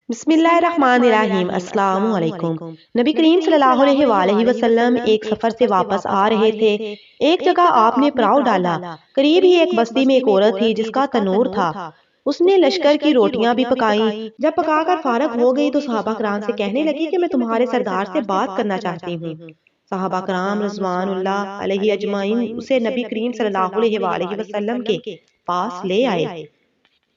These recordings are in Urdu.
بسم اللہ الرحمن الرحیم۔ السلام علیکم۔ نبی کریم صلی اللہ علیہ وآلہ وسلم ایک سفر سے واپس آ رہے تھے۔ ایک جگہ آپ نے پڑاؤ ڈالا۔ قریب ہی ایک بستی میں ایک عورت تھی جس کا تنور تھا۔ اس نے لشکر کی روٹیاں بھی پکائیں۔ جب پکا کر فارغ ہو گئی تو صحابہ کرام سے کہنے لگی کہ میں تمہارے سردار سے بات کرنا چاہتی ہوں۔ صحابہ کرام رضوان اللہ علیہ اجمعین اسے نبی کریم صلی اللہ علیہ وآلہ وسلم کے پاس لے آئے۔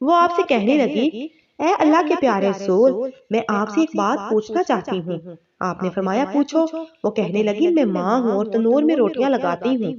وہ آپ سے کہنے لگی، اے اللہ کے پیارے رسول، میں آپ سے ایک بات پوچھنا چاہتی ہوں۔ آپ نے فرمایا پوچھو۔ وہ کہنے لگی، میں ماں ہوں اور تنور میں روٹیاں لگاتی ہوں۔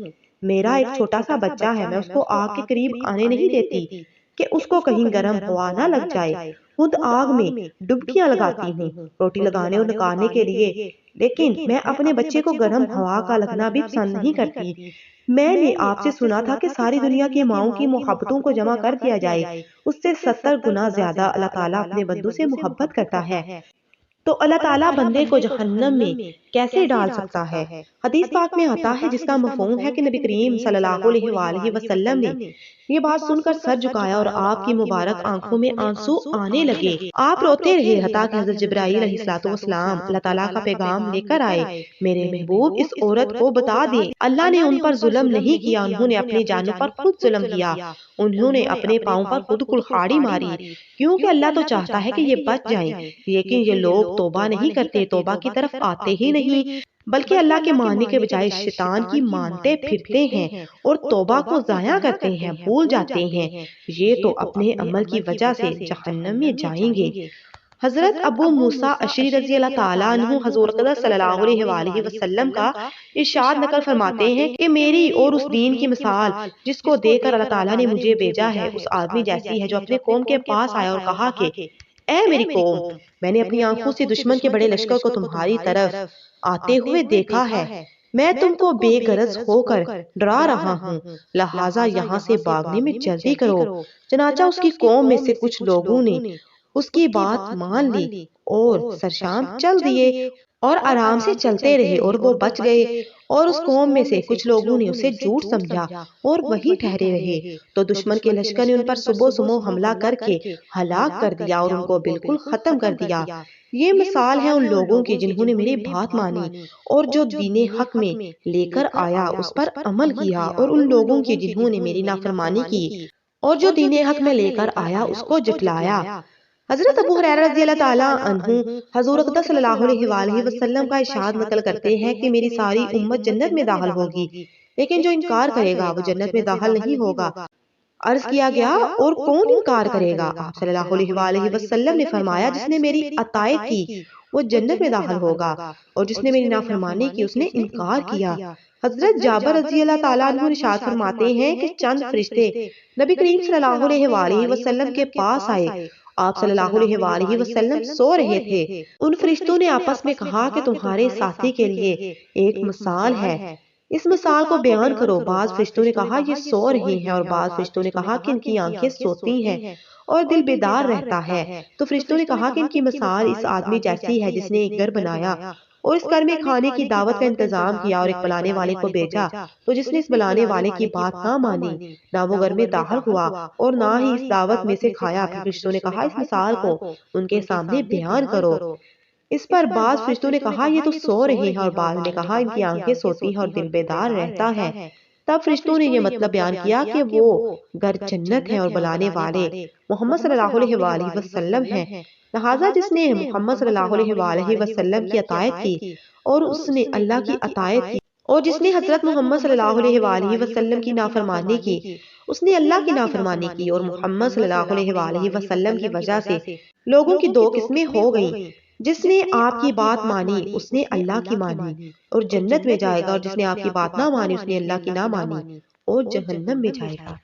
میرا ایک چھوٹا سا بچہ ہے، میں اس کو آگ کے قریب آنے نہیں دیتی کہ اس کو کہیں گرم ہوا نہ لگ جائے۔ خود آگ میں ڈبکیاں لگاتی ہوں روٹی لگانے اور نکالنے کے لیے، لیکن میں اپنے بچے کو گرم ہوا کا لگنا بھی پسند نہیں کرتی۔ میں نے آپ سے سنا تھا کہ ساری دنیا کی ماؤں کی محبتوں کو جمع کر دیا جائے، اس سے 70 گنا زیادہ اللہ تعالیٰ اپنے بندوں سے محبت کرتا ہے، تو اللہ تعالیٰ بندے کو جہنم میں کیسے ڈال سکتا ہے؟ حدیث پاک میں آتا ہے جس کا مفہوم ہے کہ نبی کریم صلی اللہ علیہ وآلہ وسلم نے یہ بات سن کر سر جھکایا اور آپ کی مبارک آنکھوں میں آنسو آنے لگے۔ آپ روتے رہے حتیٰ کہ حضرت جبرائیل علیہ السلام اللہ تعالیٰ کا پیغام لے کر آئے۔ میرے محبوب اس عورت کو بتا دیں، اللہ نے ان پر ظلم نہیں کیا، انہوں نے اپنی جانوں پر خود ظلم کیا، انہوں نے اپنے پاؤں پر خود کلہاڑی ماری، کیونکہ اللہ تو چاہتا ہے کہ یہ بچ جائیں، لیکن یہ لوگ توبہ نہیں کرتے، توبہ کی طرف آتے ہی نہیں، بلکہ اللہ کے ماننے کے بجائے شیطان کی مانتے پھرتے ہیں اور توبہ کو ضائع کرتے ہیں، بھول جاتے ہیں، یہ تو اپنے عمل کی وجہ سے جہنم میں جائیں گے۔ حضرت ابو موسیٰ اشعری رضی اللہ تعالیٰ عنہ حضور اقدس صلی اللہ علیہ وآلہ وسلم کا ارشاد نقل فرماتے ہیں کہ میری اور اس دین کی مثال جس کو دے کر اللہ تعالیٰ نے مجھے بھیجا ہے اس آدمی جیسی ہے جو اپنے قوم کے پاس آیا اور کہا کہ اے میری قوم، میں نے اپنی آنکھوں سے دشمن کے بڑے لشکر کو تمہاری طرف آتے ہوئے دیکھا ہے، میں تم کو بے غرض ہو کر ڈرا رہا ہوں، لہٰذا یہاں سے بھاگنے میں جلدی کرو۔ چنانچہ اس کی قوم میں سے کچھ لوگوں نے اس کی بات مان لی اور سرشام چل دیے اور آرام سے چلتے رہے اور وہ بچ گئے، اور اس قوم میں سے کچھ لوگوں نے اسے جھوٹ سمجھا اور وہی ٹھہرے رہے، تو دشمن کے لشکر نے ان پر صبح صبح حملہ کر کے ہلاک کر دیا اور ان کو بالکل ختم کر دیا۔ یہ مثال ہے ان لوگوں کی جنہوں نے میری بات مانی اور جو دین حق میں لے کر آیا اس پر عمل کیا، اور ان لوگوں کی جنہوں نے میری نافرمانی کی اور جو دین حق میں لے کر آیا اس کو جھٹلایا۔ حضرت ابو ہریرہ رضی اللہ تعالیٰ عنہ حضور اقدس صلی اللہ علیہ وآلہ وسلم کا ارشاد نقل کرتے ہیں کہ میری ساری امت جنت میں داخل ہوگی، لیکن جو انکار کرے گا وہ جنت میں داخل نہیں ہوگا۔ عرض کیا گیا، اور کون انکار کرے گا؟ آپ صلی اللہ علیہ وآلہ وسلم نے فرمایا، جس نے میری اطاعت کی وہ جنت میں داخل ہوگا، اور جس نے میری نافرمانی کی اس نے انکار کیا۔ حضرت جابر رضی اللہ تعالیٰ عنہ ارشاد فرماتے ہیں کہ چند فرشتے نبی کریم صلی اللہ علیہ وآلہ وسلم کے پاس آئے، آپ صلی اللہ علیہ وآلہ وسلم سو رہے تھے۔ ان فرشتوں نے آپس میں کہا کہ تمہارے ساتھی کے لیے ایک مثال ہے، اس مثال کو بیان کرو۔ بعض فرشتوں نے کہا یہ سو رہی ہیں، اور بعض فرشتوں نے کہا کہ ان کی آنکھیں سوتی ہیں اور دل بیدار رہتا ہے۔ تو فرشتوں نے کہا کہ ان کی مثال اس آدمی جیسی ہے جس نے ایک گھر بنایا اور اس گھر میں کھانے کی دعوت کا انتظام کیا اور ایک بلانے والے کو بھیجا، تو جس نے اس بلانے والے کی بات نہ مانی، نہ وہ گھر میں داخل ہوا اور نہ ہی اس دعوت میں سے کھایا۔ پھر فرشتوں نے کہا اس مثال کو ان کے سامنے بیان کرو۔ اس پر بعض فرشتوں نے کہا یہ تو سو رہے ہیں، اور بعض نے کہا ان کی آنکھیں سوتی ہیں اور دل بیدار رہتا ہے۔ تب فرشتوں نے یہ مطلب بیان کیا کہ وہ گھر جنت ہے اور بلانے والے محمد صلی اللہ علیہ وآلہ وسلم ہیں، لہٰذا جس نے محمد صلی اللہ علیہ وآلہ وسلم کی اطاعت کی اور اس نے اللہ کی اطاعت کی، اور جس نے حضرت محمد صلی اللہ علیہ وآلہ وسلم کی نافرمانی کی اس نے اللہ کی نافرمانی کی، اور محمد صلی اللہ علیہ وآلہ وسلم کی وجہ سے لوگوں کی دو قسمیں ہو گئیں، جس نے آپ کی بات مانی اس نے اللہ کی مانی اور جنت میں جائے گا، اور جس نے آپ کی بات نہ مانی اس نے اللہ کی نہ مانی اور جہنم میں جائے گا۔